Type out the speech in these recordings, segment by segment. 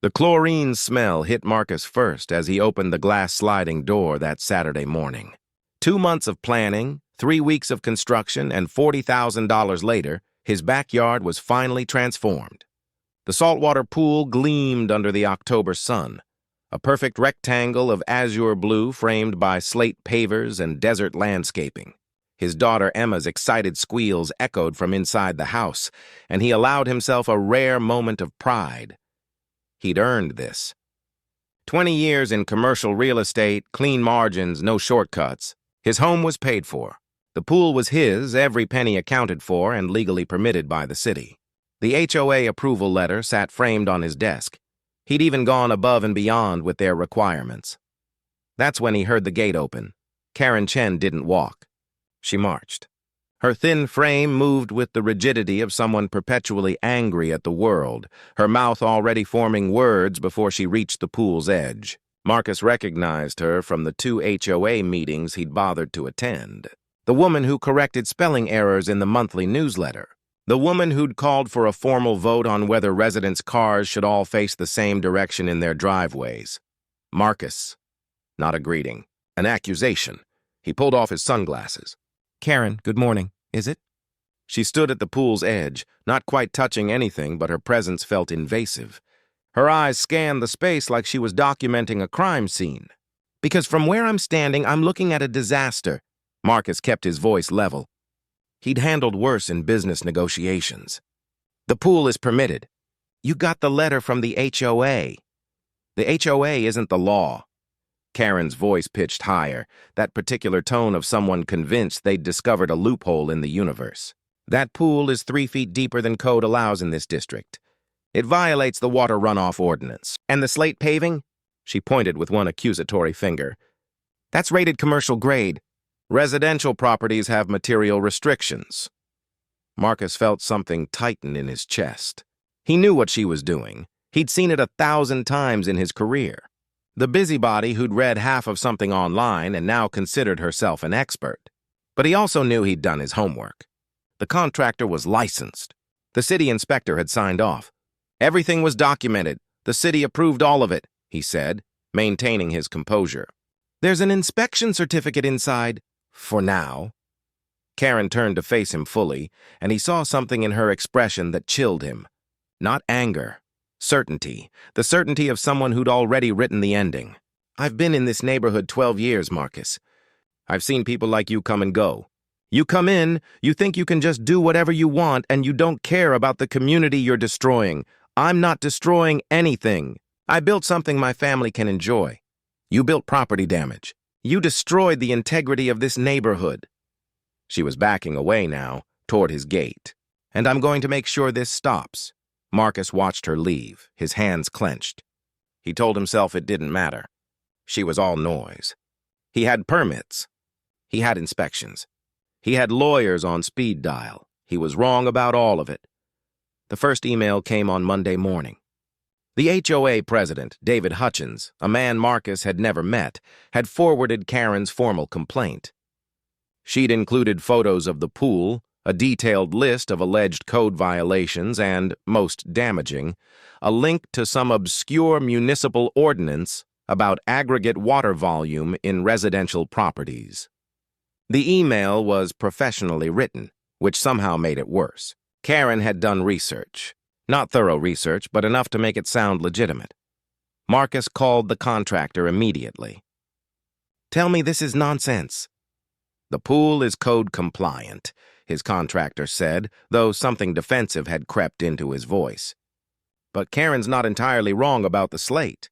The chlorine smell hit Marcus first as he opened the glass sliding door that Saturday morning. 2 months of planning, 3 weeks of construction, and $40,000 later, his backyard was finally transformed. The saltwater pool gleamed under the October sun, a perfect rectangle of azure blue framed by slate pavers and desert landscaping. His daughter Emma's excited squeals echoed from inside the house, and he allowed himself a rare moment of pride. He'd earned this. 20 years in commercial real estate, clean margins, no shortcuts. His home was paid for. The pool was his, every penny accounted for and legally permitted by the city. The HOA approval letter sat framed on his desk. He'd even gone above and beyond with their requirements. That's when he heard the gate open. Karen Chen didn't walk. She marched. Her thin frame moved with the rigidity of someone perpetually angry at the world, her mouth already forming words before she reached the pool's edge. Marcus recognized her from the 2 HOA meetings he'd bothered to attend. The woman who corrected spelling errors in the monthly newsletter. The woman who'd called for a formal vote on whether residents' cars should all face the same direction in their driveways. Marcus. Not a greeting. An accusation. He pulled off his sunglasses. "Karen, good morning. Is it?" She stood at the pool's edge, not quite touching anything, but her presence felt invasive. Her eyes scanned the space like she was documenting a crime scene. "Because from where I'm standing, I'm looking at a disaster." Marcus kept his voice level. He'd handled worse in business negotiations. "The pool is permitted. You got the letter from the HOA. The HOA isn't the law." Karen's voice pitched higher, that particular tone of someone convinced they'd discovered a loophole in the universe. "That pool is 3 feet deeper than code allows in this district. It violates the water runoff ordinance. And the slate paving?" She pointed with one accusatory finger. "That's rated commercial grade. Residential properties have material restrictions." Marcus felt something tighten in his chest. He knew what she was doing. He'd seen it 1,000 times in his career. The busybody who'd read half of something online and now considered herself an expert. But he also knew he'd done his homework. The contractor was licensed. The city inspector had signed off. Everything was documented. The city approved all of it, he said, maintaining his composure. "There's an inspection certificate inside. For now." Karen turned to face him fully, and he saw something in her expression that chilled him. Not anger. Certainty. The certainty of someone who'd already written the ending. "I've been in this neighborhood 12 years, Marcus. I've seen people like you come and go. You come in, you think you can just do whatever you want, and you don't care about the community you're destroying. I'm not destroying anything. I built something my family can enjoy. You built property damage. You destroyed the integrity of this neighborhood." She was backing away now, toward his gate. "And I'm going to make sure this stops." Marcus watched her leave, his hands clenched. He told himself it didn't matter. She was all noise. He had permits. He had inspections. He had lawyers on speed dial. He was wrong about all of it. The first email came on Monday morning. The HOA president, David Hutchins, a man Marcus had never met, had forwarded Karen's formal complaint. She'd included photos of the pool, a detailed list of alleged code violations, and, most damaging, a link to some obscure municipal ordinance about aggregate water volume in residential properties. The email was professionally written, which somehow made it worse. Karen had done research. Not thorough research, but enough to make it sound legitimate. Marcus called the contractor immediately. "Tell me this is nonsense." "The pool is code compliant," his contractor said, though something defensive had crept into his voice. "But Karen's not entirely wrong about the slate.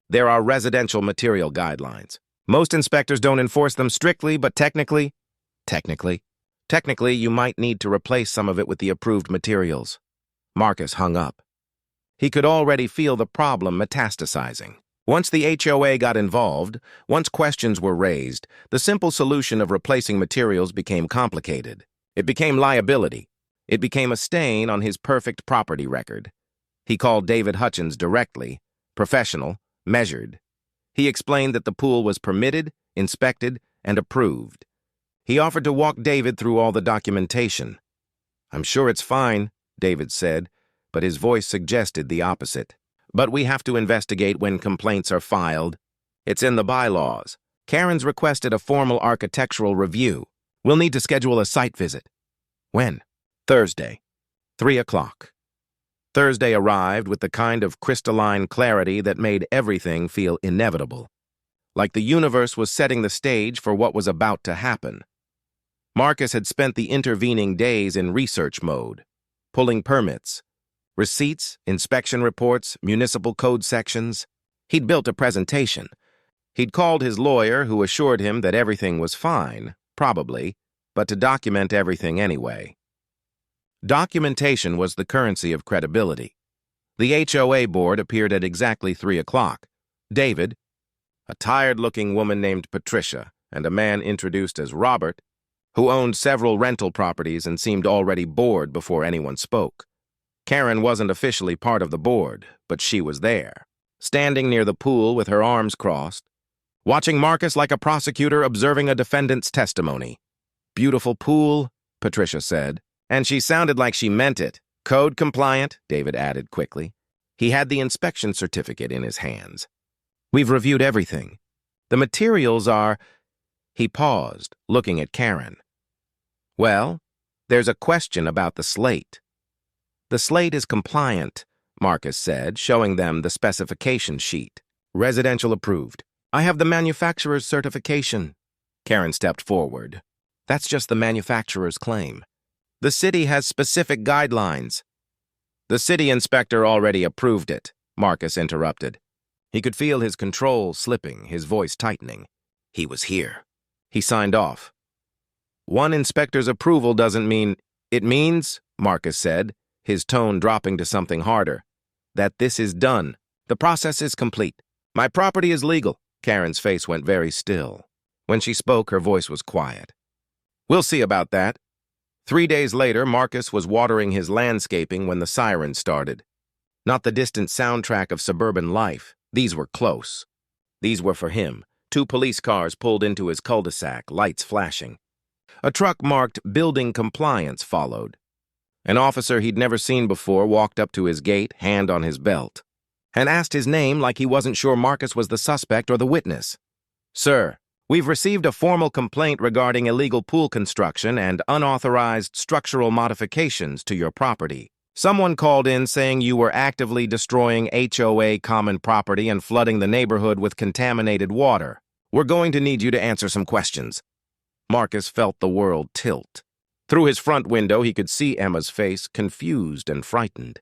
There are residential material guidelines. Most inspectors don't enforce them strictly, but technically, you might need to replace some of it with the approved materials." Marcus hung up. He could already feel the problem metastasizing. Once the HOA got involved, once questions were raised, the simple solution of replacing materials became complicated. It became liability. It became a stain on his perfect property record. He called David Hutchins directly, professional, measured. He explained that the pool was permitted, inspected, and approved. He offered to walk David through all the documentation. "I'm sure it's fine," David said, but his voice suggested the opposite. But we have to investigate when complaints are filed. It's in the bylaws. Karen's requested a formal architectural review. We'll need to schedule a site visit. When? Thursday, 3 o'clock. Thursday arrived with the kind of crystalline clarity that made everything feel inevitable, like the universe was setting the stage for what was about to happen. Marcus had spent the intervening days in research mode, pulling permits, receipts, inspection reports, municipal code sections. He'd built a presentation. He'd called his lawyer, who assured him that everything was fine, probably, but to document everything anyway. Documentation was the currency of credibility. The HOA board appeared at exactly 3 o'clock. David, a tired-looking woman named Patricia, and a man introduced as Robert, who owned several rental properties and seemed already bored before anyone spoke. Karen wasn't officially part of the board, but she was there, standing near the pool with her arms crossed, watching Marcus like a prosecutor observing a defendant's testimony. "Beautiful pool," Patricia said, and she sounded like she meant it. "Code compliant," David added quickly. He had the inspection certificate in his hands. "We've reviewed everything. The materials are—" He paused, looking at Karen. "Well, there's a question about the slate." "The slate is compliant," Marcus said, showing them the specification sheet. "Residential approved. I have the manufacturer's certification." Karen stepped forward. "That's just the manufacturer's claim. The city has specific guidelines." "The city inspector already approved it," Marcus interrupted. He could feel his control slipping, his voice tightening. He was here. He signed off. "One inspector's approval doesn't mean—" "It means," Marcus said, his tone dropping to something harder, "that this is done. The process is complete. My property is legal." Karen's face went very still. When she spoke, her voice was quiet. "We'll see about that." 3 days later, Marcus was watering his landscaping when the sirens started. Not the distant soundtrack of suburban life. These were close. These were for him. 2 police cars pulled into his cul-de-sac, lights flashing. A truck marked "Building Compliance" followed. An officer he'd never seen before walked up to his gate, hand on his belt, and asked his name like he wasn't sure Marcus was the suspect or the witness. "Sir, we've received a formal complaint regarding illegal pool construction and unauthorized structural modifications to your property. Someone called in saying you were actively destroying HOA common property and flooding the neighborhood with contaminated water. We're going to need you to answer some questions." Marcus felt the world tilt. Through his front window, he could see Emma's face, confused and frightened.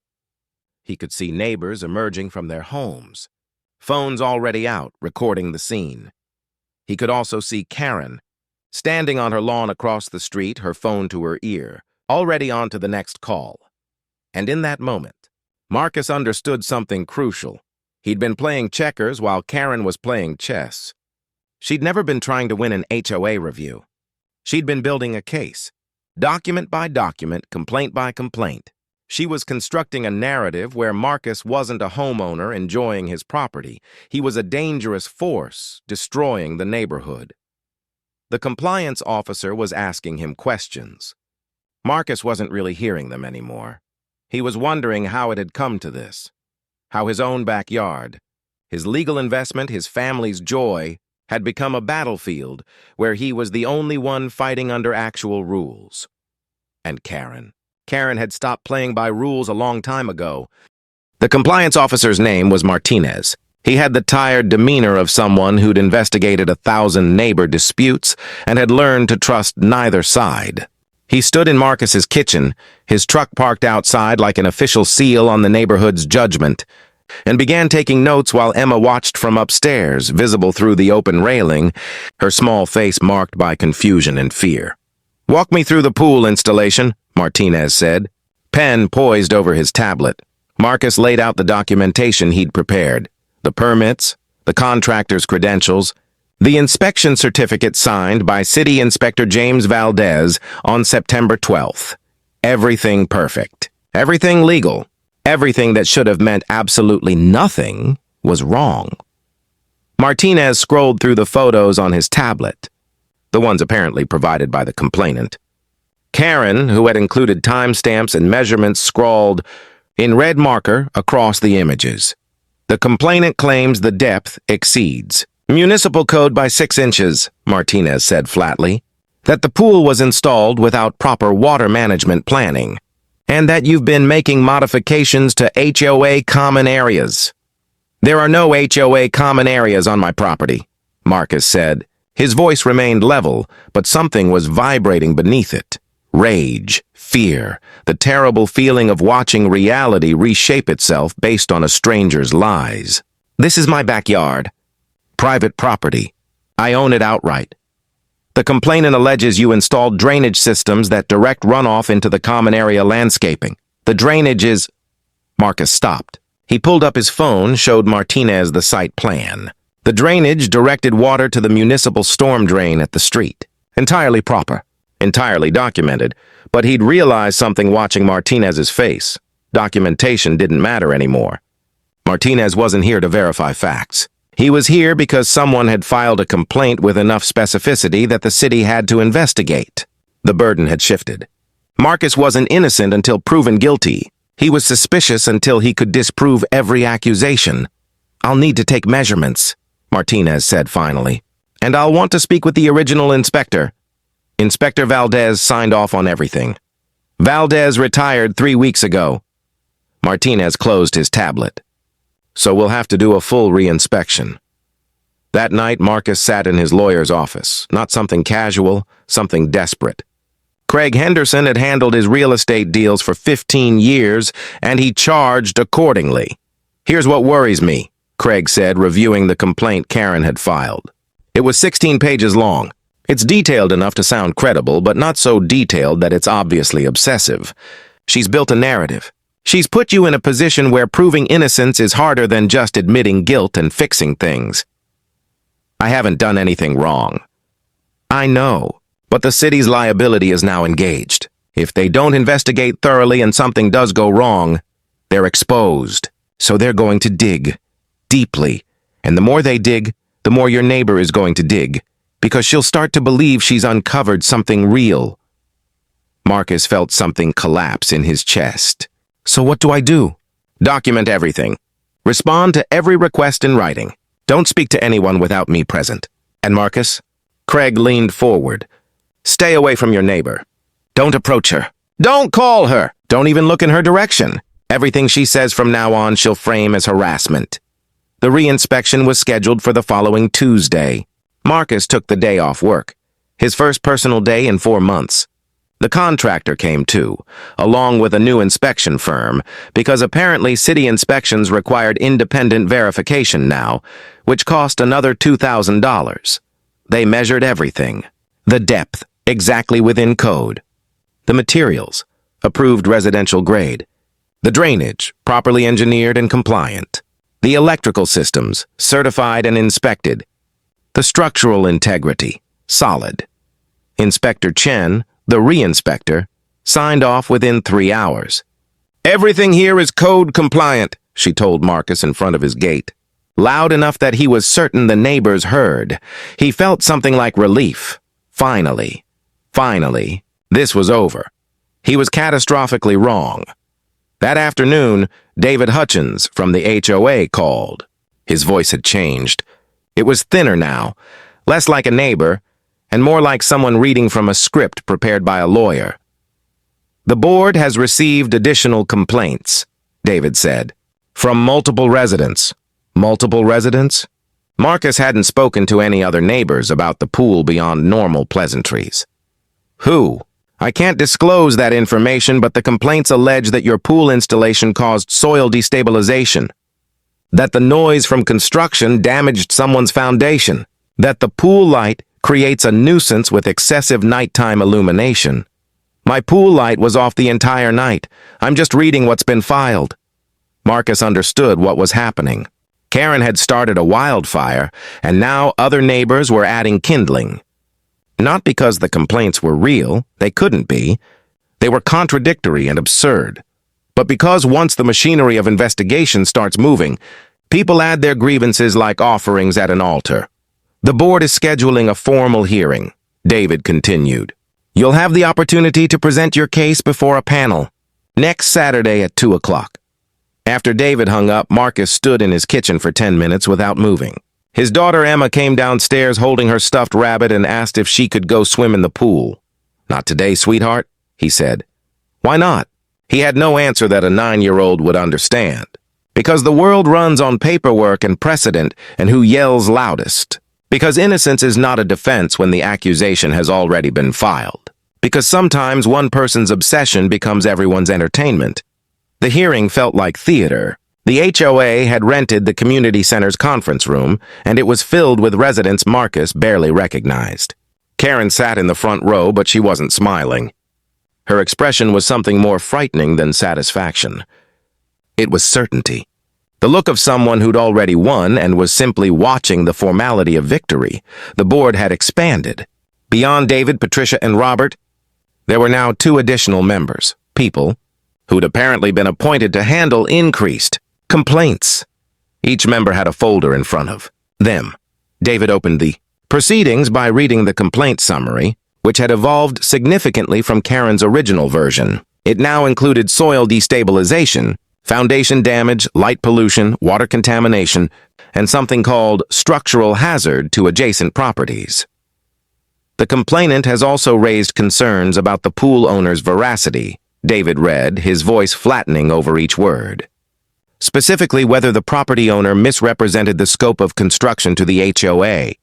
He could see neighbors emerging from their homes, phones already out, recording the scene. He could also see Karen, standing on her lawn across the street, her phone to her ear, already on to the next call. And in that moment, Marcus understood something crucial. He'd been playing checkers while Karen was playing chess. She'd never been trying to win an HOA review. She'd been building a case, document by document, complaint by complaint. She was constructing a narrative where Marcus wasn't a homeowner enjoying his property. He was a dangerous force, destroying the neighborhood. The compliance officer was asking him questions. Marcus wasn't really hearing them anymore. He was wondering how it had come to this, how his own backyard, his legal investment, his family's joy, had become a battlefield where he was the only one fighting under actual rules. And Karen. Karen had stopped playing by rules a long time ago. The compliance officer's name was Martinez. He had the tired demeanor of someone who'd investigated 1,000 neighbor disputes and had learned to trust neither side. He stood in Marcus's kitchen, his truck parked outside like an official seal on the neighborhood's judgment, and began taking notes while Emma watched from upstairs, visible through the open railing, her small face marked by confusion and fear. "Walk me through the pool installation," Martinez said, pen poised over his tablet. Marcus laid out the documentation he'd prepared, the permits, the contractor's credentials, the inspection certificate signed by City Inspector James Valdez on September 12th. Everything perfect. Everything legal. Everything that should have meant absolutely nothing was wrong. Martinez scrolled through the photos on his tablet, the ones apparently provided by the complainant. Karen, who had included timestamps and measurements, scrawled in red marker across the images. The complainant claims the depth exceeds municipal code by 6 inches, Martinez said flatly, that the pool was installed without proper water management planning, and that you've been making modifications to HOA common areas. There are no HOA common areas on my property, Marcus said. His voice remained level, but something was vibrating beneath it. Rage, fear, the terrible feeling of watching reality reshape itself based on a stranger's lies. This is my backyard. Private property. I own it outright. The complainant alleges you installed drainage systems that direct runoff into the common area landscaping. The drainage is... Marcus stopped. He pulled up his phone, showed Martinez the site plan. The drainage directed water to the municipal storm drain at the street. Entirely proper, entirely documented, but he'd realized something watching Martinez's face. Documentation didn't matter anymore. Martinez wasn't here to verify facts. He was here because someone had filed a complaint with enough specificity that the city had to investigate. The burden had shifted. Marcus wasn't innocent until proven guilty. He was suspicious until he could disprove every accusation. I'll need to take measurements, Martinez said finally. And I'll want to speak with the original inspector. Inspector Valdez signed off on everything. Valdez retired 3 weeks ago. Martinez closed his tablet. So we'll have to do a full re-inspection. That night, Marcus sat in his lawyer's office. Not something casual, something desperate. Craig Henderson had handled his real estate deals for 15 years, and he charged accordingly. Here's what worries me, Craig said, reviewing the complaint Karen had filed. It was 16 pages long. It's detailed enough to sound credible, but not so detailed that it's obviously obsessive. She's built a narrative. She's put you in a position where proving innocence is harder than just admitting guilt and fixing things. I haven't done anything wrong. I know, but the city's liability is now engaged. If they don't investigate thoroughly and something does go wrong, they're exposed. So they're going to dig deeply. And the more they dig, the more your neighbor is going to dig, because she'll start to believe she's uncovered something real. Marcus felt something collapse in his chest. So what do I do? Document everything. Respond to every request in writing. Don't speak to anyone without me present. And Marcus? Craig leaned forward. Stay away from your neighbor. Don't approach her. Don't call her. Don't even look in her direction. Everything she says from now on she'll frame as harassment. The re-inspection was scheduled for the following Tuesday. Marcus took the day off work. His first personal day in 4 months. The contractor came too, along with a new inspection firm, because apparently city inspections required independent verification now, which cost another $2,000. They measured everything. The depth, exactly within code. The materials, approved residential grade. The drainage, properly engineered and compliant. The electrical systems, certified and inspected. The structural integrity, solid. Inspector Chen, the re-inspector, signed off within 3 hours. Everything here is code compliant, she told Marcus in front of his gate. Loud enough that he was certain the neighbors heard. He felt something like relief. Finally, this was over. He was catastrophically wrong. That afternoon, David Hutchins from the HOA called. His voice had changed. It was thinner now, less like a neighbor, and more like someone reading from a script prepared by a lawyer. The board has received additional complaints, David said, from multiple residents. Multiple residents? Marcus hadn't spoken to any other neighbors about the pool beyond normal pleasantries. Who? I can't disclose that information, but the complaints allege that your pool installation caused soil destabilization, that the noise from construction damaged someone's foundation, that the pool light creates a nuisance with excessive nighttime illumination. My pool light was off the entire night. I'm just reading what's been filed. Marcus understood what was happening. Karen had started a wildfire, and now other neighbors were adding kindling. Not because the complaints were real, they couldn't be. They were contradictory and absurd. But because once the machinery of investigation starts moving, people add their grievances like offerings at an altar. The board is scheduling a formal hearing, David continued. You'll have the opportunity to present your case before a panel next Saturday at 2 o'clock. After David hung up, Marcus stood in his kitchen for 10 minutes without moving. His daughter Emma came downstairs holding her stuffed rabbit and asked if she could go swim in the pool. "Not today, sweetheart," he said. "Why not?" He had no answer that a 9-year-old would understand. Because the world runs on paperwork and precedent and who yells loudest. Because innocence is not a defense when the accusation has already been filed. Because sometimes one person's obsession becomes everyone's entertainment. The hearing felt like theater. The HOA had rented the community center's conference room, and it was filled with residents Marcus barely recognized. Karen sat in the front row, but she wasn't smiling. Her expression was something more frightening than satisfaction. It was certainty. The look of someone who'd already won and was simply watching the formality of victory. The board had expanded. Beyond David, Patricia, and Robert, there were now 2 additional members, people who'd apparently been appointed to handle increased complaints. Each member had a folder in front of them. David opened the proceedings by reading the complaint summary, which had evolved significantly from Karen's original version. It now included soil destabilization, foundation damage, light pollution, water contamination, and something called structural hazard to adjacent properties. The complainant has also raised concerns about the pool owner's veracity, David read, his voice flattening over each word. Specifically, whether the property owner misrepresented the scope of construction to the HOA.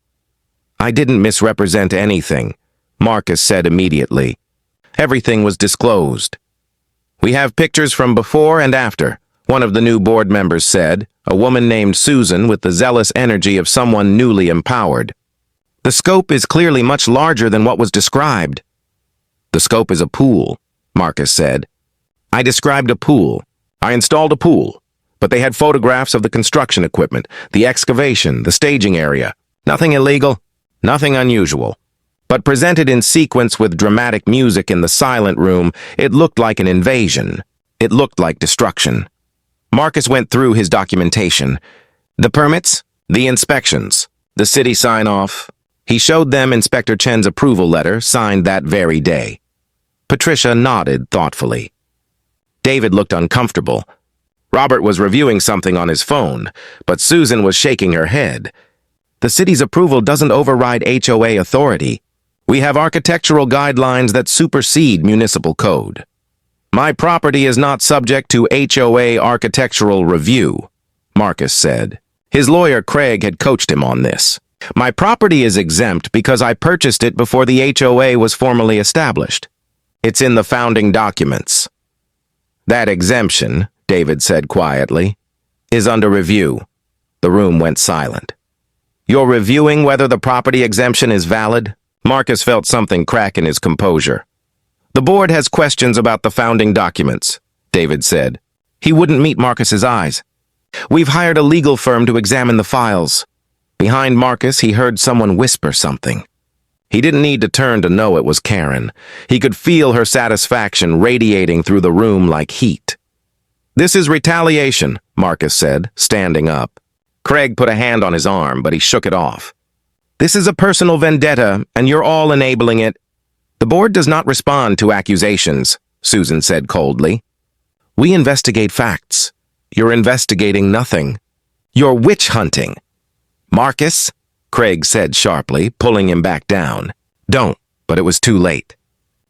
"I didn't misrepresent anything," Marcus said immediately. "Everything was disclosed." "We have pictures from before and after," one of the new board members said, a woman named Susan with the zealous energy of someone newly empowered. "The scope is clearly much larger than what was described." "The scope is a pool," Marcus said. "I described a pool. I installed a pool. But they had photographs of the construction equipment, the excavation, the staging area. Nothing illegal, nothing unusual. But presented in sequence with dramatic music in the silent room, it looked like an invasion. It looked like destruction." Marcus went through his documentation. The permits, the inspections, the city sign-off. He showed them Inspector Chen's approval letter, signed that very day. Patricia nodded thoughtfully. David looked uncomfortable. Robert was reviewing something on his phone, but Susan was shaking her head. "The city's approval doesn't override HOA authority. We have architectural guidelines that supersede municipal code. My property is not subject to HOA architectural review," Marcus said. His lawyer Craig had coached him on this. "My property is exempt because I purchased it before the HOA was formally established. It's in the founding documents." "That exemption," David said quietly, "is under review." The room went silent. "You're reviewing whether the property exemption is valid?" Marcus felt something crack in his composure. "The board has questions about the founding documents," David said. He wouldn't meet Marcus's eyes. "We've hired a legal firm to examine the files." Behind Marcus, he heard someone whisper something. He didn't need to turn to know it was Karen. He could feel her satisfaction radiating through the room like heat. "This is retaliation," Marcus said, standing up. Craig put a hand on his arm, but he shook it off. "This is a personal vendetta, and you're all enabling it." "The board does not respond to accusations," Susan said coldly. "We investigate facts. You're investigating nothing. You're witch hunting." "Marcus," Craig said sharply, pulling him back down. "Don't," but it was too late.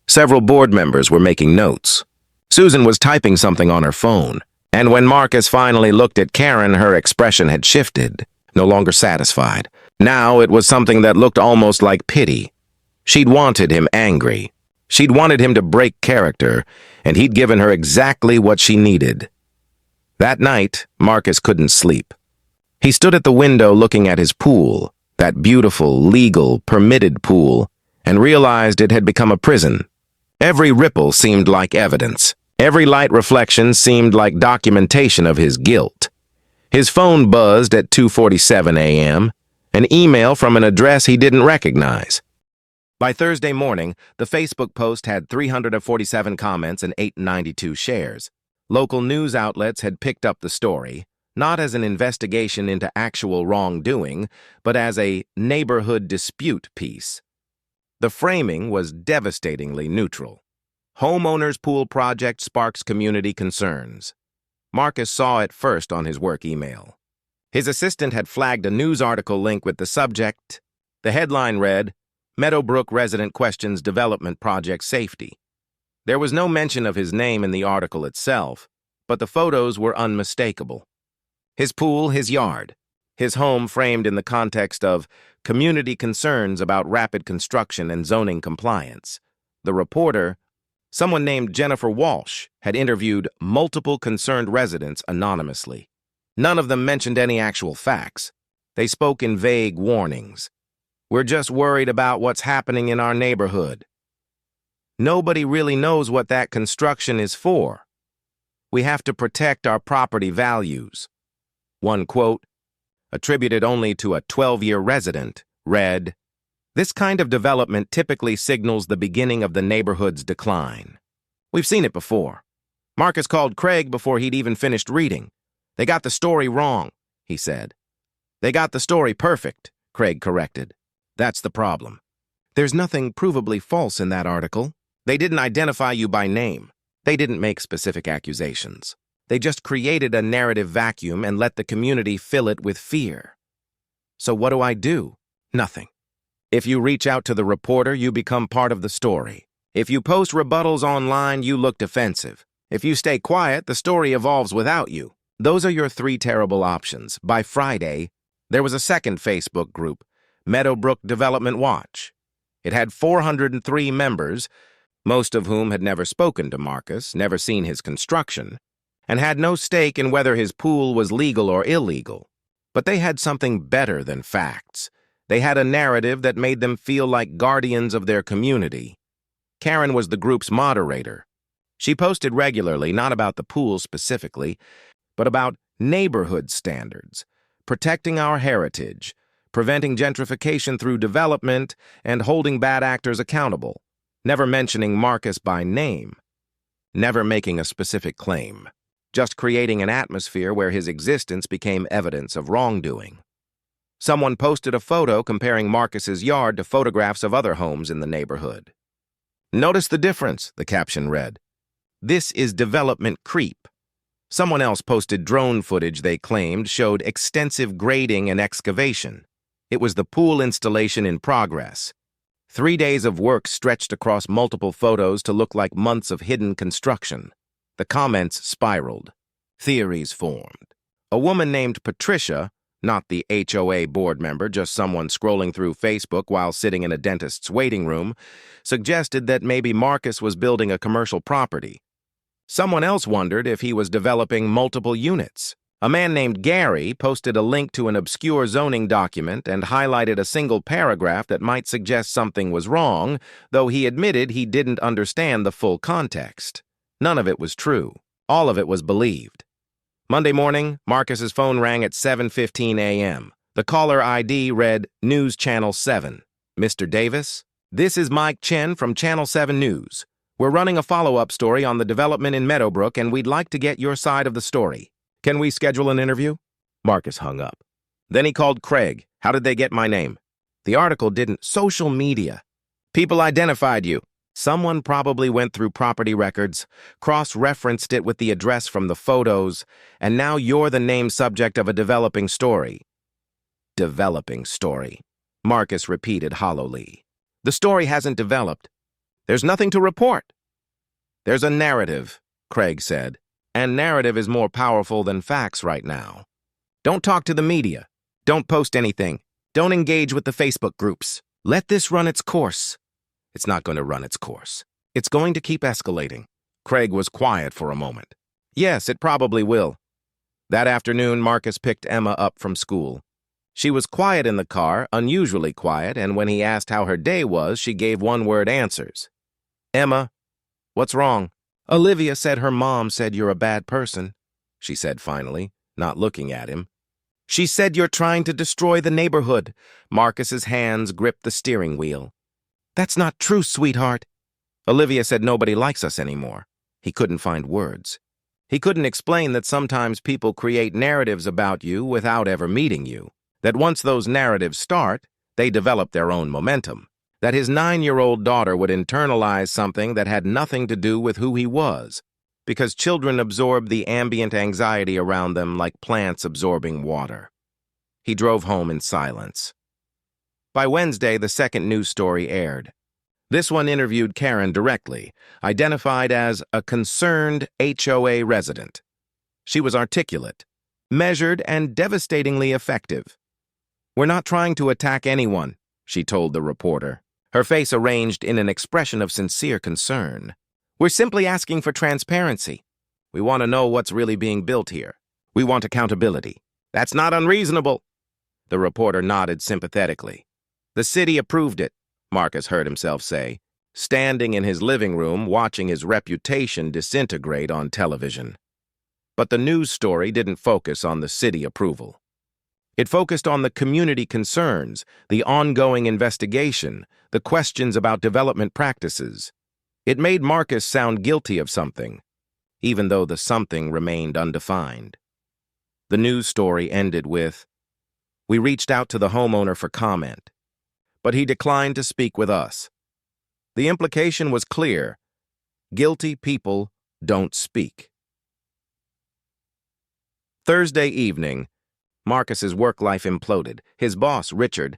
Several board members were making notes. Susan was typing something on her phone, and when Marcus finally looked at Karen, her expression had shifted, no longer satisfied. Now it was something that looked almost like pity. She'd wanted him angry. She'd wanted him to break character, and he'd given her exactly what she needed. That night, Marcus couldn't sleep. He stood at the window looking at his pool, that beautiful, legal, permitted pool, and realized it had become a prison. Every ripple seemed like evidence. Every light reflection seemed like documentation of his guilt. His phone buzzed at 2:47 a.m., an email from an address he didn't recognize. By Thursday morning, the Facebook post had 347 comments and 892 shares. Local news outlets had picked up the story, not as an investigation into actual wrongdoing, but as a neighborhood dispute piece. The framing was devastatingly neutral. Homeowners pool project sparks community concerns. Marcus saw it first on his work email. His assistant had flagged a news article link with the subject. The headline read, Meadowbrook Resident Questions Development Project Safety. There was no mention of his name in the article itself, but the photos were unmistakable. His pool, his yard, his home framed in the context of community concerns about rapid construction and zoning compliance. The reporter, someone named Jennifer Walsh, had interviewed multiple concerned residents anonymously. None of them mentioned any actual facts. They spoke in vague warnings. We're just worried about what's happening in our neighborhood. Nobody really knows what that construction is for. We have to protect our property values. One quote, attributed only to a 12-year resident, read, this kind of development typically signals the beginning of the neighborhood's decline. We've seen it before. Marcus called Craig before he'd even finished reading. They got the story wrong, he said. They got the story perfect, Craig corrected. That's the problem. There's nothing provably false in that article. They didn't identify you by name. They didn't make specific accusations. They just created a narrative vacuum and let the community fill it with fear. So what do? Nothing. If you reach out to the reporter, you become part of the story. If you post rebuttals online, you look defensive. If you stay quiet, the story evolves without you. Those are your three terrible options. By Friday, there was a second Facebook group, Meadowbrook Development Watch. It had 403 members, most of whom had never spoken to Marcus, never seen his construction, and had no stake in whether his pool was legal or illegal. But they had something better than facts. They had a narrative that made them feel like guardians of their community. Karen was the group's moderator. She posted regularly, not about the pool specifically, but about neighborhood standards, protecting our heritage, preventing gentrification through development, and holding bad actors accountable, never mentioning Marcus by name, never making a specific claim, just creating an atmosphere where his existence became evidence of wrongdoing. Someone posted a photo comparing Marcus's yard to photographs of other homes in the neighborhood. Notice the difference, the caption read. This is development creep. Someone else posted drone footage they claimed showed extensive grading and excavation. It was the pool installation in progress. 3 days of work stretched across multiple photos to look like months of hidden construction. The comments spiraled. Theories formed. A woman named Patricia, not the HOA board member, just someone scrolling through Facebook while sitting in a dentist's waiting room, suggested that maybe Marcus was building a commercial property. Someone else wondered if he was developing multiple units. A man named Gary posted a link to an obscure zoning document and highlighted a single paragraph that might suggest something was wrong, though he admitted he didn't understand the full context. None of it was true. All of it was believed. Monday morning, Marcus's phone rang at 7:15 a.m. The caller ID read News Channel 7. Mr. Davis? This is Mike Chen from Channel 7 News. We're running a follow-up story on the development in Meadowbrook, and we'd like to get your side of the story. Can we schedule an interview? Marcus hung up. Then he called Craig. How did they get my name? The article didn't. Social media. People identified you. Someone probably went through property records, cross-referenced it with the address from the photos, and now you're the named subject of a developing story. Developing story, Marcus repeated hollowly. The story hasn't developed. There's nothing to report. There's a narrative, Craig said, and narrative is more powerful than facts right now. Don't talk to the media. Don't post anything. Don't engage with the Facebook groups. Let this run its course. It's not going to run its course. It's going to keep escalating. Craig was quiet for a moment. Yes, it probably will. That afternoon, Marcus picked Emma up from school. She was quiet in the car, unusually quiet, and when he asked how her day was, she gave one-word answers. Emma, what's wrong? Olivia said her mom said you're a bad person, she said finally, not looking at him. She said you're trying to destroy the neighborhood. Marcus's hands gripped the steering wheel. That's not true, sweetheart. Olivia said nobody likes us anymore. He couldn't find words. He couldn't explain that sometimes people create narratives about you without ever meeting you, that once those narratives start, they develop their own momentum, that his 9-year-old daughter would internalize something that had nothing to do with who he was, because children absorb the ambient anxiety around them like plants absorbing water. He drove home in silence. By Wednesday, the second news story aired. This one interviewed Karen directly, identified as a concerned HOA resident. She was articulate, measured, and devastatingly effective. "We're not trying to attack anyone," she told the reporter, her face arranged in an expression of sincere concern. "We're simply asking for transparency. We want to know what's really being built here. We want accountability." "That's not unreasonable." The reporter nodded sympathetically. "The city approved it," Marcus heard himself say, standing in his living room watching his reputation disintegrate on television. But the news story didn't focus on the city approval. It focused on the community concerns, the ongoing investigation, the questions about development practices. It made Marcus sound guilty of something, even though the something remained undefined. The news story ended with, "We reached out to the homeowner for comment, but he declined to speak with us." The implication was clear: guilty people don't speak. Thursday evening, Marcus's work life imploded. His boss, Richard,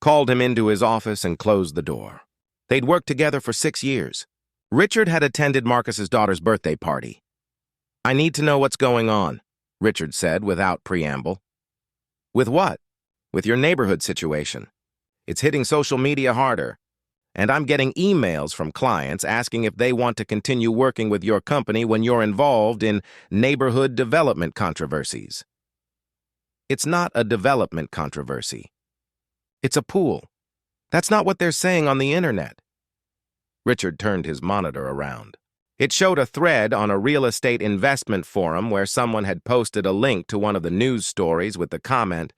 called him into his office and closed the door. They'd worked together for 6 years. Richard had attended Marcus's daughter's birthday party. "I need to know what's going on," Richard said without preamble. "With what?" "With your neighborhood situation. It's hitting social media harder. And I'm getting emails from clients asking if they want to continue working with your company when you're involved in neighborhood development controversies." "It's not a development controversy. It's a pool. That's not what they're saying on the internet." Richard turned his monitor around. It showed a thread on a real estate investment forum where someone had posted a link to one of the news stories with the comment,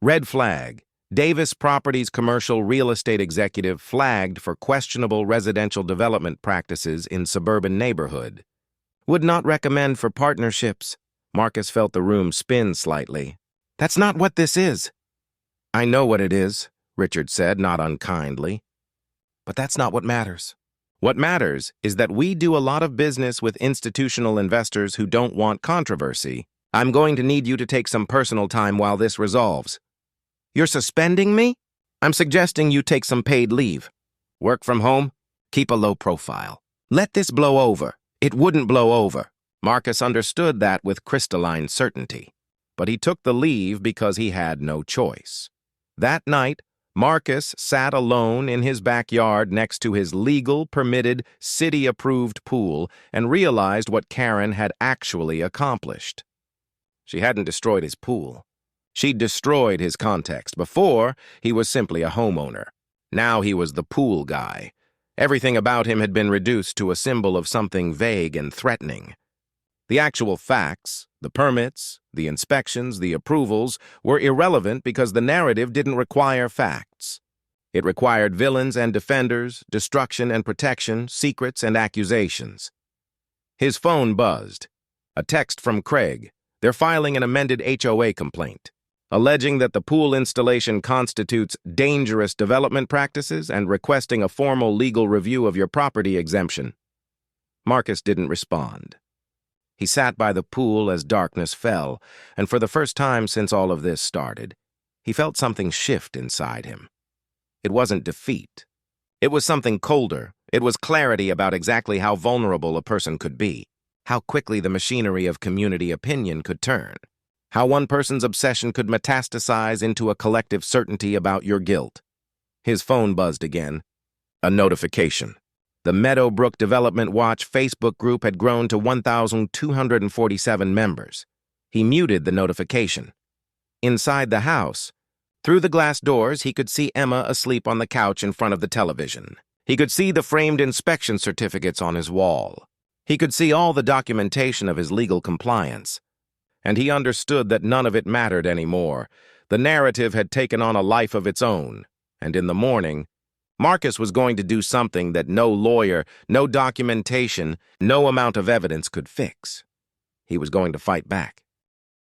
"Red flag. Davis Properties commercial real estate executive flagged for questionable residential development practices in suburban neighborhood. Would not recommend for partnerships." Marcus felt the room spin slightly. "That's not what this is." "I know what it is," Richard said, not unkindly. "But that's not what matters. What matters is that we do a lot of business with institutional investors who don't want controversy. I'm going to need you to take some personal time while this resolves." "You're suspending me?" "I'm suggesting you take some paid leave. Work from home. Keep a low profile. Let this blow over." It wouldn't blow over. Marcus understood that with crystalline certainty. But he took the leave because he had no choice. That night, Marcus sat alone in his backyard next to his legal, permitted, city-approved pool and realized what Karen had actually accomplished. She hadn't destroyed his pool. She'd destroyed his context. Before, he was simply a homeowner. Now he was the pool guy. Everything about him had been reduced to a symbol of something vague and threatening. The actual facts, the permits, the inspections, the approvals, were irrelevant because the narrative didn't require facts. It required villains and defenders, destruction and protection, secrets and accusations. His phone buzzed. A text from Craig. They're filing an amended HOA complaint, alleging that the pool installation constitutes dangerous development practices and requesting a formal legal review of your property exemption. Marcus didn't respond. He sat by the pool as darkness fell, and for the first time since all of this started, he felt something shift inside him. It wasn't defeat. It was something colder. It was clarity about exactly how vulnerable a person could be, how quickly the machinery of community opinion could turn. How one person's obsession could metastasize into a collective certainty about your guilt. His phone buzzed again. A notification. The Meadowbrook Development Watch Facebook group had grown to 1,247 members. He muted the notification. Inside the house, through the glass doors, he could see Emma asleep on the couch in front of the television. He could see the framed inspection certificates on his wall. He could see all the documentation of his legal compliance. And he understood that none of it mattered anymore. The narrative had taken on a life of its own, and in the morning, Marcus was going to do something that no lawyer, no documentation, no amount of evidence could fix. He was going to fight back.